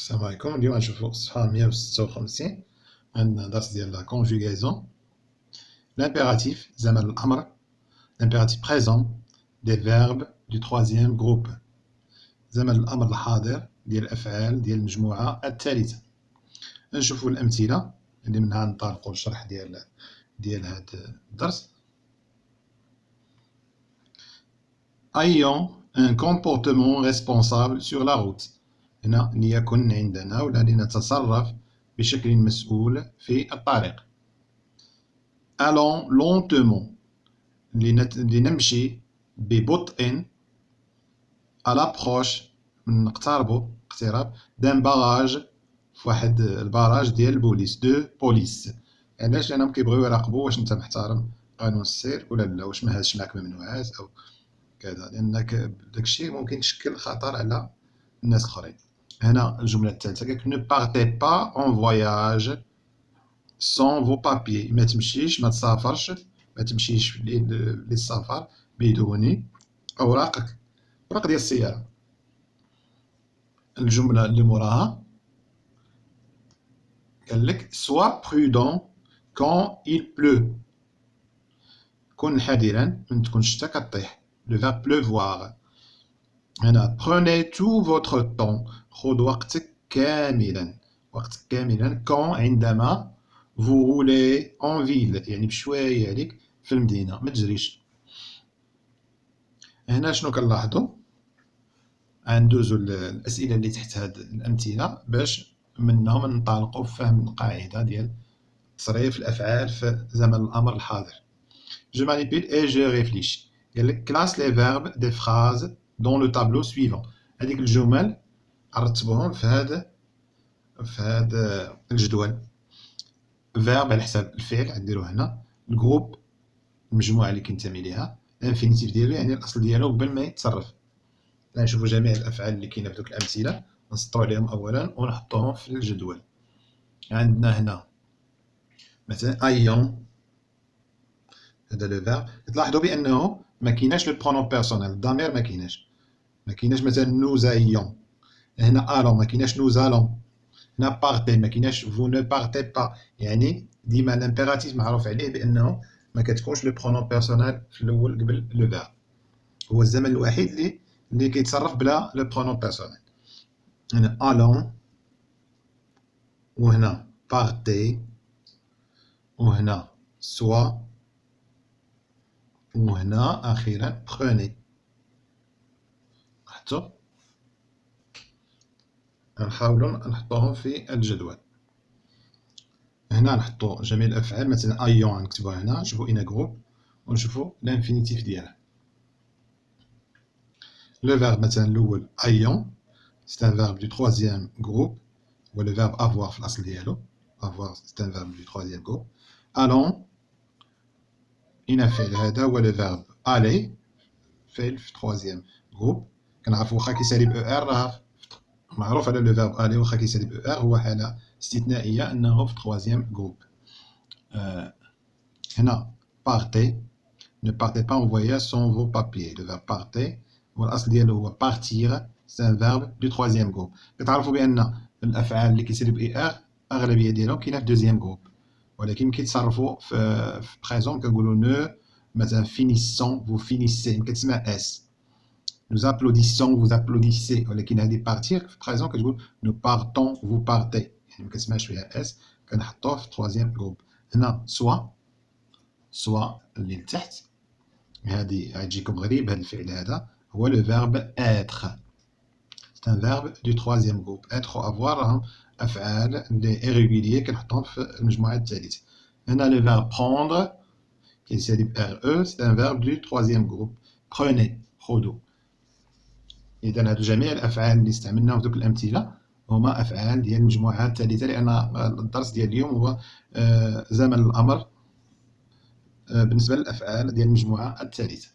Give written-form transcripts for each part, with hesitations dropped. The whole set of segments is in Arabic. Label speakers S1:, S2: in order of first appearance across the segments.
S1: السلام عليكم. اليوم غنشوفو الصفحة 156. عندنا درس ديال لا conjugaison. L'impératif زمن الأمر. L'impératif présent des verbes du troisième groupe. زمن الأمر الحاضر ديال الأفعال ديال المجموعة الثالثة. نشوفو الأمثلة اللي منها ننطلقو للشرح ديال هاد الدرس. Ayant un comportement responsable sur la route. هنا ليكن عندنا ولا لنتصرف بشكل مسؤول في الطريق. Allons lentement لنمشي ببطء à l'approche نقتربوا اقتراب d'un barrage في واحد الباراج ديال البوليس بوليس. علاش؟ لأنهم كيبغيو يراقبوا واش انت محترم قانون السير ولا لا، واش ما هازش معاك ممنوعات أو كذا، لأنك داكشي ممكن يشكل خطر على الناس الآخرين. هنا الجملة الثالثة قالك ne partez pas en voyage sans vos papiers. ما تمشيش ما تسافرش ما تمشيش للسفر بدون أوراقك، أوراق ديال السيارة. الجملة اللي موراها قالك sois prudent quand il pleut. كن حذرا من تكون الشتا كطيح. le verbe pleuvoir. هنا prenez tout votre temps. خذ وقتك كاملا، وقتك كاملا quand عندما vous roulez en ville، يعني بشوية عليك في المدينة ما تجريش. هنا شنو كنلاحظوا؟ غندوزو الأسئلة اللي تحت هاد الأمثلة باش منهم ننطلقوا في فهم القاعدة ديال تصريف الأفعال في زمن الأمر الحاضر. Je manipule et je réfléchis. قالك classe les verbes des phrases dans le tableau suivant. هذيك الجمل رتبوهم في هذا الجدول. verb على حساب الفعل غنديرو هنا، الجروب المجموعة اللي كينتمي ليها، الانفينيتيف ديالو يعني الأصل ديالو قبل ما يتصرف. غنشوفو جميع الأفعال اللي كاينة في دوك الأمثلة نسطرو عليهم أولا ونحطوهم في الجدول. عندنا هنا مثلا أيون، هذا لو فيرب. تلاحظوا بأنه ما كايناش لو برونون بيرسونيل، الضمير ما كايناش مثلا نوز أيون. هنا ألون ما كايناش نوز ألون. هنا بارتي ما كايناش فو نو بارتي با. يعني ديما الامبيراتيف معروف عليه بأنه ما كتكونش لو برونون بيرسونيل في الأول قبل لو فيرب. هو الزمن الوحيد اللي كيتصرف بلا لو برونون بيرسونيل. هنا ألون، وهنا بارتي، وهنا سوا، وهنا أخيرا prenez. لاحظتوا؟ نحاولوا نحطوهم في الجدول. هنا نحطو جميع الأفعال، مثلا أيون نكتبوها هنا، نشوفو إن جروب ونشوفو الانفينيتيف ديالها. لو فيرب مثلا الأول أيون سي ان فيرب دو تروازيام جروب، هو لو فيرب أفوار في الأصل ديالو. أفوار سي ان فيرب دو تروازيام جروب. ألون إن فعل هذا هو لو فيرب ألي، فعل في تروازيام جروب. كنعرفو واخا كيسالي ب او ار راه معروف على لو فيرب الي، واخا كيسالي ب او ار هو حالة استثنائية انه في تروازيام جروب. هنا بارتي، ne partez pas en voyage sans vos papiers. le verbe partez هو الاصل ديالو هو بارتيغ، سي ان فيرب دو تروازيام جروب. كتعرفوا بان الافعال اللي كيسالي ب اي ار اغلبية ديالهم كاينه في دوزيام جروب، ولكن كيتصرفوا في بريزون كنقولوا نو مثلا فينيسون فو فينيسي، كتسمع اس. Nous applaudissons, vous applaudissez. ولكن هذه بارتير في بريزون كتقول nous partons, vous partez. يعني ما كتسمعش فيها اس، كنحطوه في تروازيام جروب. هنا سوا اللي لتحت، هذه غتجيكم غريب هذا الفعل هذا، هو لو فيرب être. c'est un verbe du troisième groupe. être و avoir راهم أفعال لي irréguliers كنحطوهم في المجموعة الثالثة. هنا لو فيرب prendre كيسالي ب re، c'est un verbe du troisième groupe. prenez خذوا. إذا هادو جميع الأفعال اللي استعملناهم في دوك الأمثلة هما أفعال ديال المجموعة الثالثة، لأن الدرس ديال اليوم هو زمن الأمر بالنسبة للأفعال ديال المجموعة الثالثة.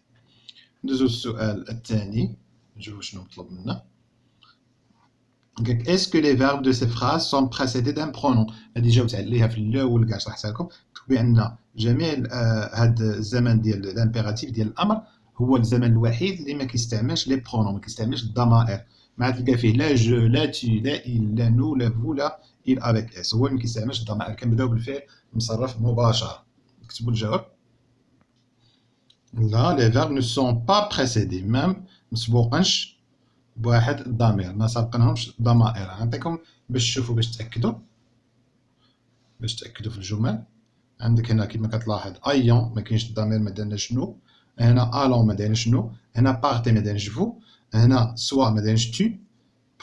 S1: ندوزو للسؤال الثاني نشوفو شنو مطلوب منا. Est-ce que les verbes de ces phrases sont précédés d'un pronom؟ هادي جاوبت عليها في الأول كاع شرحتها لكم، بأن جميع هاد الزمن ديال الامبيراتيف ديال الأمر هو الزمن الوحيد اللي ما كيستعملش لي برونون، ما كيستعملش الضمائر. مع تلقى فيه لا جو لا تي لا إل لا نو لا فو لا إل افيك اس. هو ما كيستعملش الضمائر، كنبداو بالفعل مصرف مباشرة. نكتبو الجواب. لا لي فيرب نو سون با بريسيدي ميم مسبوقنش بواحد الضمير، ما سابقنهمش ضمائر. نعطيكم باش تشوفوا باش تأكدوا في الجمل. عندك هنا كيما كتلاحظ ايون ما كاينش الضمير ما دارناش نو، هنا الون ما دارناش نو، هنا بارتي ما دارناش فو، هنا سوا ما دارناش تو،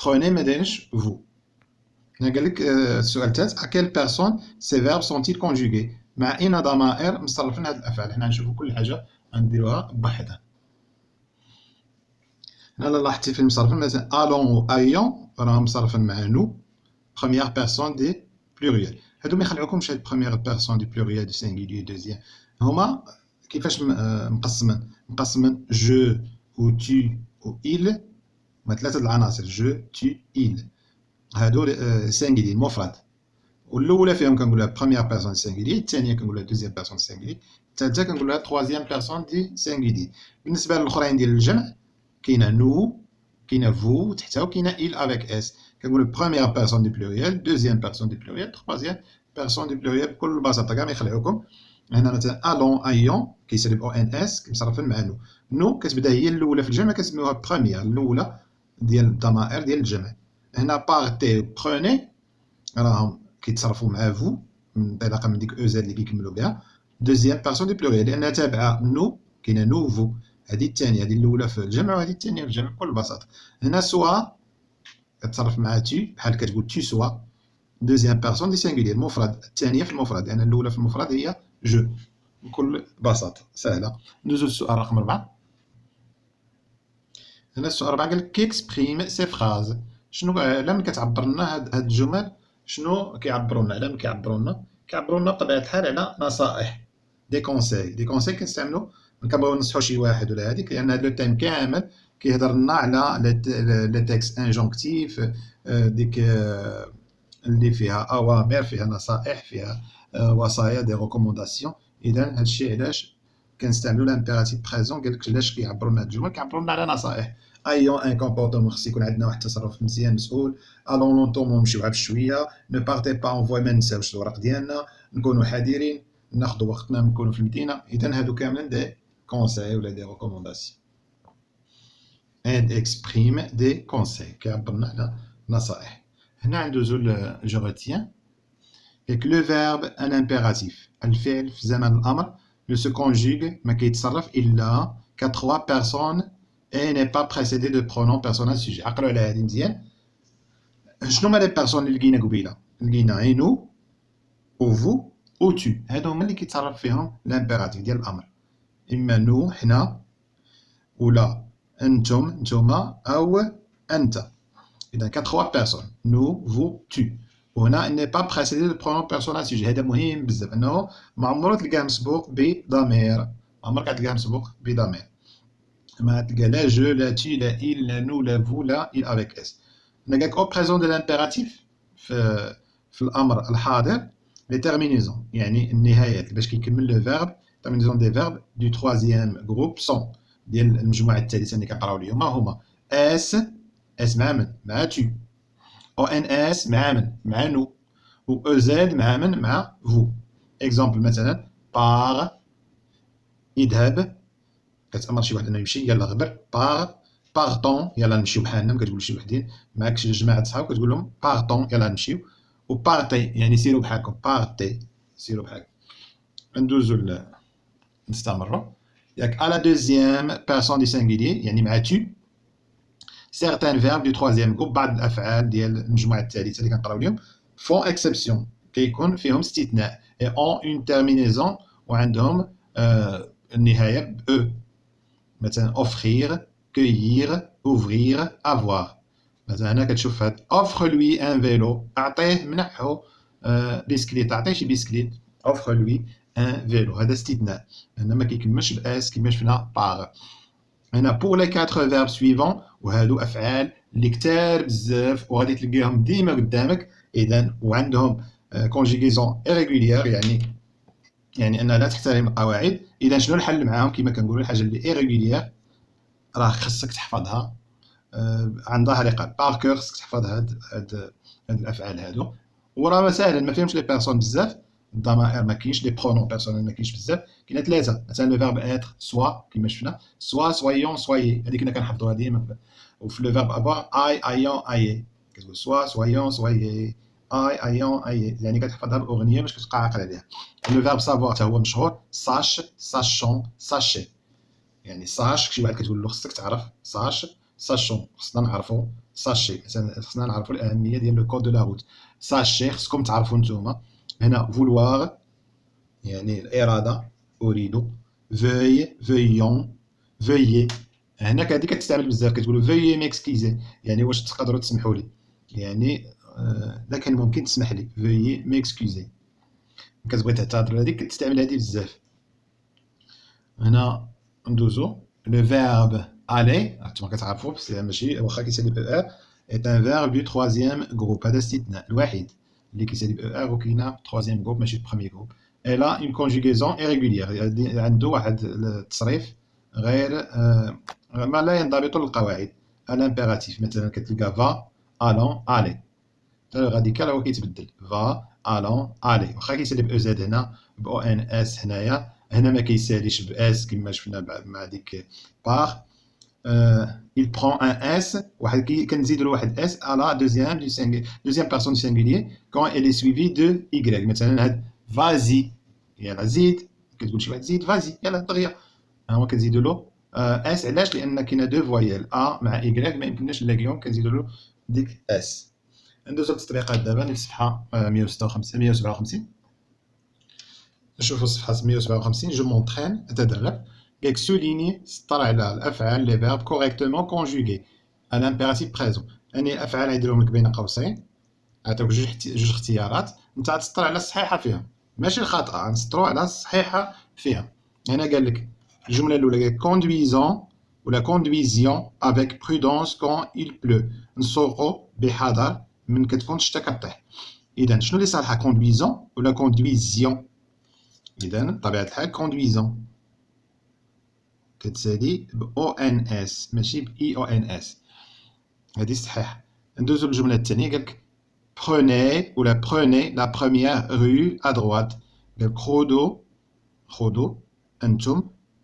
S1: بروني ما دارناش فو. هنا قال لك السؤال الثالث à quelle personne ces verbes sont-ils conjugués؟ مع اين ضمائر مصرفين هاد الافعال. حنا نشوفوا كل حاجه نديروها بوحدها. هنا لاحظتي في المصرفين مثلا الون و ايون راهم مصرفين مع نو بروميير بيرسون دي بلوريال. هادو ما يخلعوكمش هاد بروميير بيرسون دي بلوريال دي سينغولير دوزيام. هما كيفاش مقسمين جو و tu و il، هما ثلاثه العناصر جو tu il. هادو سينغولير مفرد، والاولى فيهم كنقولها بروميير بيرسون دي سينغولير، الثانيه كنقولها دوزيام بيرسون دي سينغولير، الثالثه كنقولها تروازيام بيرسون دي سينغولير. بالنسبه للاخرين ديال الجمع كاينه نو، كاينه فو تحتها، وكاينه il افيك اس. كنقول بروميير بيرسون دي بلوريال، دوزيام بيرسون دي بلوريال، تروازيام بيرسون دي بلوريال بكل بساطه كاع ما يخلعوكم. هنا مثلا الون ايون كيسالي او ان اس كمصرفين مع نو. نو كتبدا هي الاولى في الجمع كنسميوها بروميير، الاولى ديال الضمائر ديال الجمع. هنا بارتي بروني راهم كيتصرفوا مع فو انطلاقا من ديك او زاد اللي كيكملوا بها. دوزيام بيرسون دي بلوريال لانها تابعه نو، كاينه نو فو، هذه الثانيه، هذه الاولى في الجمع وهذه الثانيه في الجمع بكل بساطه. هنا سوا كتصرف مع تي بحال كتقول تي سوا، دوزيام بيرسون دي سينغولير مفرد، الثانيه في المفرد لان الاولى في المفرد هي جو بكل بساطه سهله. ندوزو للسؤال رقم 4. هنا السؤال 4 قال لك كيكسبريم سي فراز. شنو على من كتعبر لنا هاد الجمل؟ شنو كيعبروا لنا؟ على من كيعبروا لنا؟ كيعبروا لنا بطبيعه الحال على نصائح، دي كونساي كنستعملوا ملي كنبغيو ننصحوا شي واحد ولا هذيك، لان هذا لو تيم كامل كيهضر لنا على لي تيكست انجونكتيف، ديك اللي فيها اوامر، فيها نصائح، فيها وصايا، دي ريكومونداسيون. اذا هادشي علاش كنستعملوا لامبيراتيف بريزون. قال لك علاش كيعبروا لنا هاد الجمل؟ كيعبروا لنا على نصائح. ايون ان كومبورتمون خص يكون عندنا واحد التصرف مزيان مسؤول، الون لونطومون نمشيو بشويه، نو بارتي با اونفوي ما نساوش الورق ديالنا، نكونوا حذرين، ناخذوا وقتنا نكونوا في المدينه. اذا هادو كاملين دي كونساي ولا دي ريكومونداسيون. and exprime des conseils كيعبر لنا على نصائح. هنا ندوزو جو ريتيان avec le verbe un impératif الفعل في زمن الامر ne se conjugue ما كيتصرف الا ك 3 personnes et n'est pas précédé de pronom personnel sujet. عقلوا على هذه مزيان. شنو هما لي بيرسون اللي لقينا قبيله؟ لقينا نو و فو و تو، هادو هما اللي كيتصرف فيهم الامبيراتيف ديال الامر، اما نو حنا ولا انتم نتوما او انت. اذا كان 3 بيرسون نو فو تو، وهنا ان با بريسيدي دو برونون بيرسونال سوجي. هذا مهم بزاف انه ما عمرو تلقاه مسبوق بضمير، ما عمرك تلقاه مسبوق بضمير. ما تلقى لا جو لا تي لا il لا نو لا فو لا il avec اس. هنا قالك او بريزون دو لامبيراتيف في الامر الحاضر لي تيرمينيزون يعني النهايات باش كيكمل لو فيرب. تيرمينيزون دي فيرب دو تروازيام جروب سون ديال المجموعه الثالثه اللي كنقراو اليوم هما اس مع من؟ مع تو، او ان اس مع من؟ مع نو، و او زد مع من؟ مع فو. اكزومبل مثلا بار يذهب، كتامر شي واحد انه يمشي يلا غبر، بارطون يلا نمشيو بحالنا، ما كتقولش شي وحدين معاك شي جماعه صحاب كتقول لهم بارطون يلا نمشيو، و بارتي يعني سيروا بحالكم، بارتي سيروا بحالكم. ندوزو نستمروا. ياك à la deuxième personne du singulier يعني مع tu certains verbes du troisième groupe بعض الافعال ديال المجموعه الثالثه اللي كنقراو اليوم font exception كيكون فيهم استثناء et ont une terminaison وعندهم النهايه ب e. مثلا offrir cueillir ouvrir avoir. مثلا هنا كتشوف هاد offre lui un vélo اعطيه منحه بيسكليت، اعطيه شي بيسكليت offre lui un vélo. هذا استثناء هنا ما كيكملش باس كيما شفنا باغ. هنا pour les 4 verbes suivants وهادو افعال اللي كتار بزاف وغادي تلقاهم ديما قدامك. اذا وعندهم كونجيغيزون irrégulière يعني انها لا تحترم القواعد. اذا شنو الحل معاهم؟ كما كنقولوا الحاجه اللي irrégulière راه خصك تحفظها عن ظهر قلب باغ كور. خصك تحفظ هاد الافعال هادو، وراه ساهل ما فيهمش لي بيرسون بزاف. الضمائر ما كاينش، لي برونون بيرسونيل ما كاينش بزاف. كاينه ثلاثه مثلا لو فيرب اتر سوا كيما شفنا، سوا سويون سويي، هذه كنا كنحفظوها ديما. وفي لو فيرب افوار اي ايون ايي، كتقول سوا سويون سويي، اي ايون ايي، يعني كتحفظها بالاغنيه باش كتقعقل عليها. لو فيرب سافوار حتى هو مشهور، ساش ساشون ساشي، يعني ساش شي واحد كتقول له خصك تعرف، ساش ساشون خصنا نعرفوا، ساشي مثلا خصنا نعرفوا الاهميه ديال لو كود دو لا روت. ساشي خصكم تعرفوا نتوما. هنا فولوار يعني الاراده، اريد. فeuille فيون فeuillez، هنا هذه كتستعمل بزاف، كتقولوا فeuillez ميكسكيزي، يعني واش تقدروا تسمحوا لي، يعني اذا كان ممكن تسمح لي، فeuillez ميكسكيزي. كتبغي تعتذر هذيك كتستعمل هذه بزاف. هنا ندوزو لو فيرب aller، انتما كتعرفوا بس ماشي واخا كيسالي ب ار، est un verbe du troisième groupe، هذا استثناء الوحيد اللي كيسالي ب ار وكاينه troisième groupe ماشي premier groupe. Elle a une conjugaison irrégulière، عنده واحد التصريف غير ما لا ينضبط للقواعد. الامبيراتيف مثلا كتلقى فا الون الي، غادي كاع هو كيتبدل فا الون الي، واخا كيسالي ب او زد هنا ب او ان اس هنايا، هنا ما كيساليش ب اس كما شفنا مع ديك باغ. il prend un s، واحد كنزيدوا له واحد اس à la deuxième personne du singulier quand elle est suivie de y. مثلا هاد فازي، يلا زيد، كتقول شي واحد زيد فازي يلا دغيا، ها هو كنزيدوا له اس. علاش؟ لان كاينه دو فويال ا مع اي ما يمكنناش نلاقيهم، كنزيدوا له ديك اس. ندوزو للتطبيقات دابا في الصفحه 156 157. نشوفوا الصفحه 157. جو مونطرين اتدرب. قالك سوليني، سطر على الافعال لي فيرب كوريكتومون كونجوغي على امبيراتيف بريزون، يعني الافعال غيديرهم لك بين قوسين، عطاوك جوج اختيارات، انت غتسطر على الصحيحه فيها ماشي الخاطئه، غنسطروا على الصحيحه فيها. هنا قال لك الجمله الاولى قال كوندويزون ولا كوندويزيون افيك برودونس كون il pleut، نسوقوا بحذر من كتكون الشتا كطيح. اذا شنو اللي صالحه، كوندويزون ولا كوندويزيون؟ اذا بطبيعه الحال كوندويزون كتسالي ب او ان اس ماشي ب اي او ان اس، هذه صحيحه. ندوزو للجمله الثانيه، قالك prenez ou prenez la première rue à droite. قالك خذوا انتم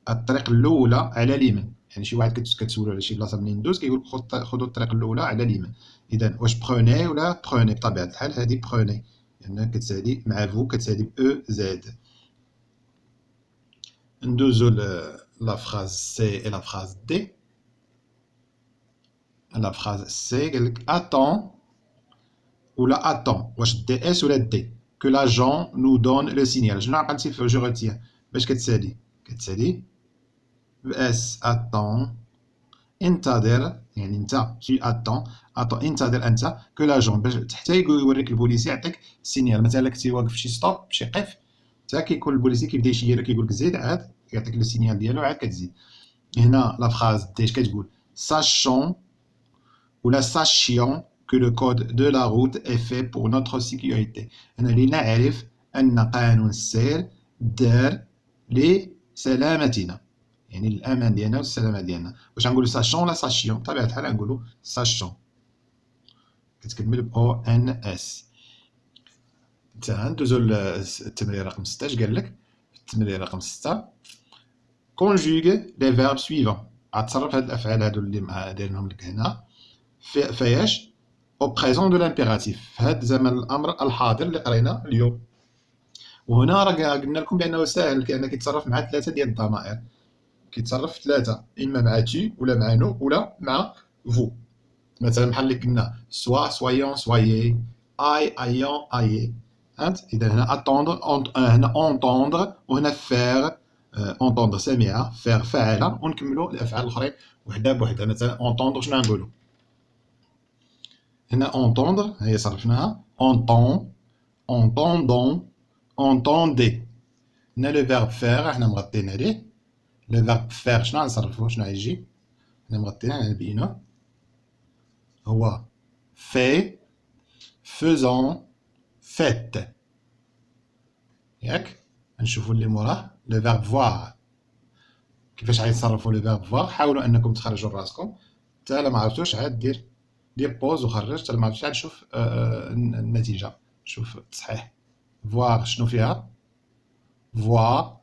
S1: الطريق الاولى على اليمين، يعني شي واحد كتسولو على شي بلاصه منين ندوز كيقول خذوا الطريق الاولى على اليمين. اذا واش بروني ولا بروني؟ بطبيعه الحال هذه بروني، لان كتسالي مع فو كتسالي ب او زد. ندوزو لا فراز سي et la phrase D. La phrase C قالك attends ou la attend، واش دي اس ولا دي، que l'agent nous donne le signal. شنو عقلتي في جو روتيان باش كتسالي؟ كتسالي ب اس attend، انتظر يعني انت tu attends انتظر انت que l'agent باش حتى يوريك البوليسي يعطيك سينيال. مثلا كنتي واقف في شي ستوب شي قف، حتى كيكون البوليسي كيبدا يشير لك كيقول لك زيد، عاد يعطيك لو سينيال ديالو عاد كتزيد. هنا لا فراز دي اش كتقول؟ sachant ولا sachant que le code de la route est fait pour notre sécurité. أنا لنعرف أن قانون السير دار لسلامتنا، يعني الأمان ديالنا والسلامة ديالنا. واش غنقولو sachant ولا sachant؟ بطبيعة الحال غنقولو sachant، كتكمل ب او ان اس. ندوزو للتمرين رقم 6. اش قال لك في التمرين رقم 6؟ conjugue les verbes suivants. غتصرف هاد الأفعال هادو اللي دايرينهم لك هنا فياش؟ au présent de l'impératif، في هاد زمن الامر الحاضر اللي قرينا اليوم. وهنا راه قلنا لكم بانه ساهل لانه كيتصرف مع ثلاثه ديال الضمائر، كيتصرف ثلاثه، اما مع تي ولا مع نو ولا مع فو. مثلا بحال اللي قلنا سوا سويون سويي، اي ايون ايي. فهمت؟ اذا هنا اتوندر، هنا اونتوندر، وهنا فير اونتوندر سمع، فير فعل، ونكملوا الافعال الاخرين وحده بوحده. مثلا اونتوندر شنو غنقولوا هنا؟ entendre هي صرفناها entend entendons entendez. هنا لو فيرب فير حنا مغطين عليه، لو فيرب فير شنو غنصرفو؟ شنو غيجي؟ حنا مغطين على بينه، هو fait faisant faites. ياك نشوفو اللي موراه لو فيرب voir. كيفاش غيتصرفوا لو فيرب voir؟ حاولوا انكم تخرجوا راسكم حتى لا ما عرفتوش عاد دير بوز وخرج حتى لا ما عرفتش عاد شوف النتيجة، شوف التصحيح. فواغ شنو فيها؟ فوا،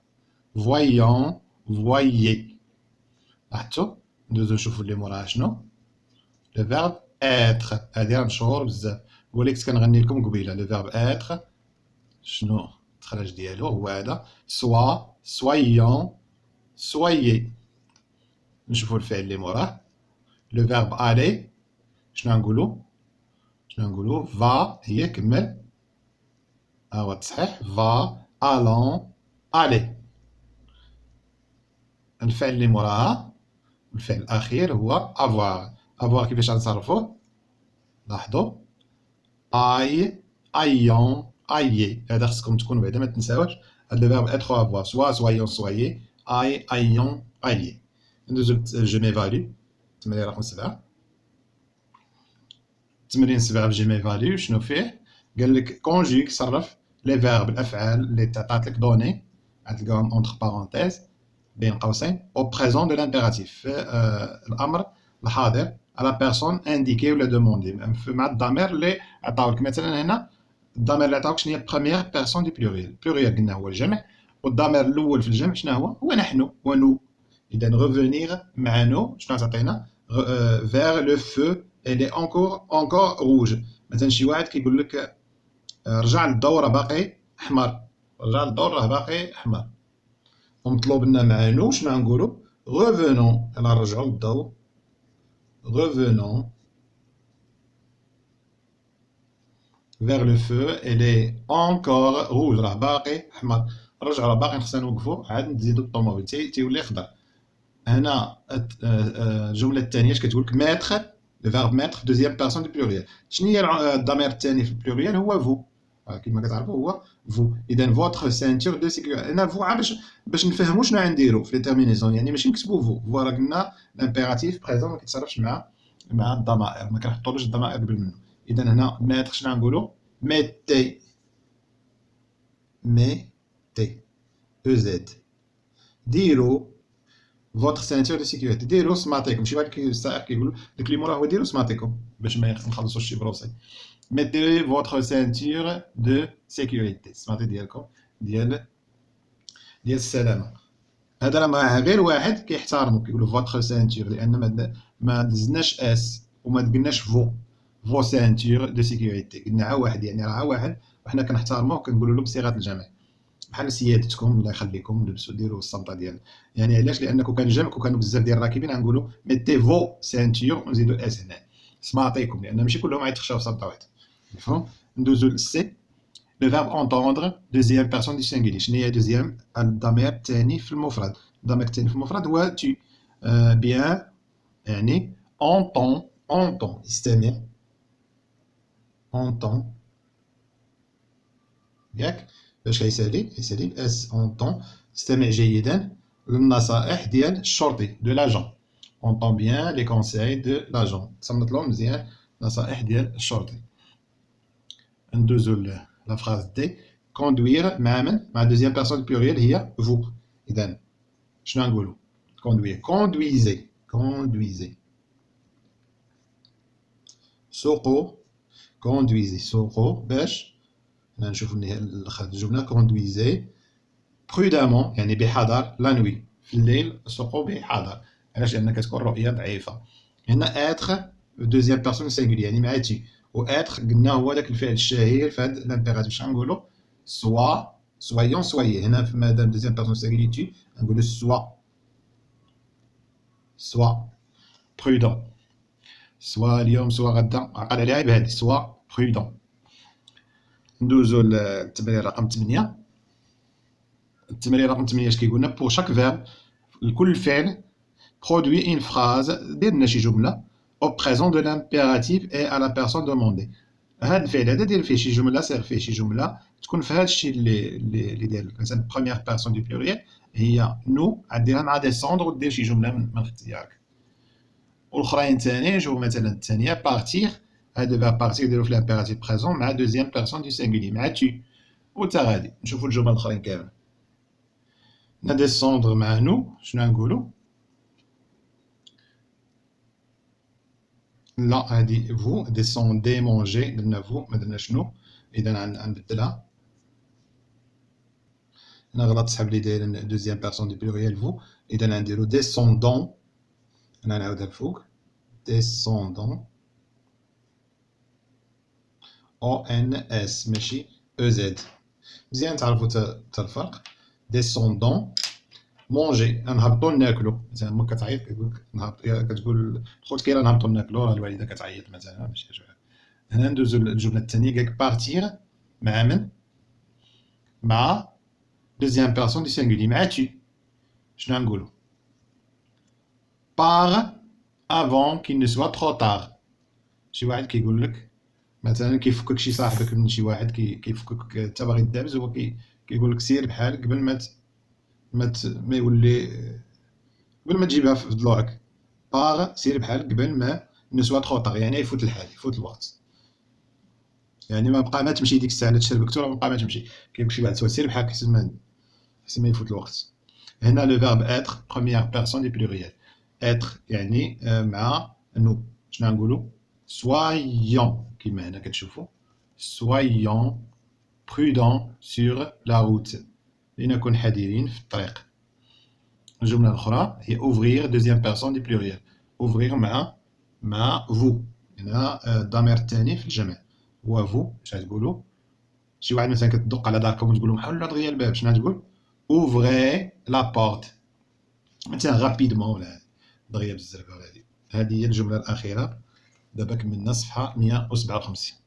S1: فويون، فوايي. لاحظتو؟ ندوزو نشوفو اللي موراها شنو؟ لو فيرب اتر، هادي راه مشهور بزاف، هو اللي كنت كنغني لكم قبيله. لو فيرب اتر شنو التخرج ديالو هو هذا، سوا، سويون، سويي. نشوفو الفعل اللي موراه. لو فيرب الي شنو غنقولو؟ فا، هي كمل، ها هو التصحيح، فا، الون، الي. الفعل اللي موراها، الفعل الاخير هو افواغ. افواغ كيفاش غنصرفوه؟ لاحظوا، اي، ايون، ايي. هذا خصكم تكونوا بعدا ما تنساوش. هاد لو فيرب اتر افواغ، سوا، سويون، سويي، اي، ايون، ايي. ندوزو جو ميفالي، التمرين رقم 7. تمرين 7 في جو ميفالي شنو فيه؟ قال لك كونجيك، صرف لي فيرب، الافعال اللي تعطات لك دوني، غتلقاهم اونتر بارونتيز بين قوسين، او بريزون دو لامبيراتيف، في الامر الحاضر، على بيرسون انديكي ولا دوموندي، مع الضمير اللي عطاولك. مثلا هنا الضمير اللي عطاولك شنو هي؟ بروميير بيرسون دو بلوريال. بلوريال قلنا هو الجمع، والضمير الاول في الجمع شنو هو؟ هو نحن ونو. اذا revenir مع نو شنو تعطينا؟ vers le feu elle est encore rouge. مثلا شي واحد كيقول لك رجع للضوء راه باقي احمر، رجع للضوء راه باقي احمر. ومطلوب لنا مع نو شنو غنقولوا؟ revenons، انا نرجعوا للضوء، revenons vers le feu elle est encore rouge، راه باقي احمر. رجعوا راه باقي، خصنا نوقفوا عاد نزيدوا الطوموبيل تيولي خضر. هنا الجمله الثانيه اش كتقول لك؟ ماتر، لو فيرب ماتر في دوزيام بيرسون دو بلوريال. شنو هي الضمير الثاني في البلوريال؟ هو فو، كما كتعرفوا هو فو. اذا فوتر سانتور دو سيكوريتي. هنا فو باش نفهموا شنو غنديروا في ليتيرمينيزون، يعني ماشي نكتبوا فو راه قلنا لامبيراتيف بريزون ما كيتصرفش مع الضمائر، ما كنحطولوش الضمائر قبل منه. اذا هنا ماتر شنو غنقولوا؟ ميتي، ميتي، او زد. ديروا فوتر سانتور دو سيكوريتي، ديروا سماطيكم. شي واحد السائق كيقول داك اللي موراه هو ديروا سماطيكم باش ما نخلصوش شي بروسي. ميتي فوتر سانتور دو سيكوريتي، السماطي ديالكم ديال السلامه. هذا راه معاه غير واحد كيحترمو، كيقولوا فوتر سانتور، لان ما دزناش اس وما قلناش فو سانتور دو سيكوريتي، قلنا عا واحد، يعني راه عا واحد وحنا كنحترموه وكنقولوا له بصيغه الجمع. بحال سيادتكم الله يخليكم لبسوا ديروا الصمطه ديال. يعني علاش؟ لان كون كان جمع، كون كانوا بزاف ديال الراكبين غنقولوا ميتي فو سانتور ونزيدوا اس هنا. سماطيكم، لان ماشي كلهم غيتخشاو في صمطه واحده. مفهوم؟ ندوزو للسي. لو فيرب entendre دوزيام بيرسون دو سينغولي. شنو هي دوزيام؟ الضمير الثاني في المفرد. الضمير الثاني في المفرد هو tu. بيان يعني entend يستمع، entend ياك. باش غيسالي الاس entend استمع جيدا للنصائح ديال الشرطي دو لاجون. entend bien les conseils de l'agent، تصنت لهم مزيان نصائح ديال الشرطي. ندوزو لا فراز دي. كوندوير مع من؟ مع دوزيام بيرسون بلوريال هي فو. اذا شنو غنقولوا؟ كوندوير، كوندويزي، كوندويزي. سوقوا، كوندويزي، سوقوا. باش نشوفوا الاخر الجمله، كوندويزي prudemment يعني بحذر، لا نوي في الليل، سوقوا بحذر. علاش؟ لان كتكون رؤيه ضعيفه. هنا اتر دوزيام بيرسون سينغولي يعني مع تي، و اتر قلنا هو داك الفعل الشهير في هاد لامبيراتيف. شنو نقولوا؟ سوا، سويون، سويي. هنا في مادام دوزيام بيرسون سينغولي تي نقولوا سوا، سوا برودون. سوا اليوم سوا غدا، عقل عليها بهادي سوا برودون. ندوزو للتمرين رقم 8. التمرين رقم 8 اش كيقولنا؟ بور شاك فيرب، لكل فعل produit une phrase، دير لنا شي جمله au présent de l'impératif et à la personne demandée. هذا الفعل هذا دير فيه شي جمله، صيغ فيه شي جمله تكون في هذا الشيء اللي داير لك. مثلا بروميير بيرسون دو بلوريال هي نو، غديرها مع ديسوندر ودير شي جمله من اختيارك. والاخرين ثاني جو مثلا الثانيه بارتير، هذا فيرب بارتير ديرو في لامبيراتيف بريزون مع دوزيام بيرسون دو سينغولي مع تو. وتا غادي نشوفوا الجمل الاخرين كامل. نديسوندر مع نو شنو غنقولوا؟ لا هذه فو ديسوندي مونجي درنا فو ما درنا شنو. اذا غنبدلها. انا غلط سحب لي داير دوزيام بيرسون دي بلوريال فو. اذا غنديرو ديسوندون. انا نعاودها الفوق ديسوندون او ان اس ماشي او زد. مزيان تعرفوا تا الفرق. ديسوندون مونجي نهبطو ناكلو. مثلا ما كتعيط كتقولك نهبط، كتقول خوت كاين نهبطو ناكلو، راه الوالده كتعيط مثلا ماشي حاجه. هنا ندوزو للجمله الثانيه قالك بارتير مع من؟ مع دوزيام بيرسون دي سينغولي مع تي. شنو غنقولو؟ بار افون كي نو سوا ترو طار. شي واحد كيقول لك مثلا كيفكك شي صاحبك من شي واحد كيفكك انت باغي دابز، هو كيقول لك سير بحال قبل ما يولي، قبل ما تجيبها في ضلوعك. باغ سير بحال قبل ما نسوا تخو طاغ، يعني يفوت الحال يفوت الوقت، يعني ما بقى ما تمشي ديك الساعه اللي تشربكتو راه ما بقى ما تمشي. كيقول لك شي واحد سير بحال حسن ما يفوت الوقت. هنا لو فيرب اتر بروميير بيرسون دي بلوريال. اتر يعني مع نو. شنو غنقولوا؟ سويون كيما هنا كتشوفوا سويون prudents sur la route. لنكن حذرين في الطريق. الجملة الأخرى هي ouvrir deuxième personne du pluriel. ouvrir مع vous. هنا الضمير الثاني في الجمع هو vous. اش غتقولوا؟ شي واحد مثلا كتدق على داركم وتقول لهم حاولوا دغيا الباب، شنو غتقول؟ ouvrez la porte. مثلا غابيدمون ولا دغيا بزاف. هذه هي الجملة الأخيرة. دابا كملنا صفحة 157.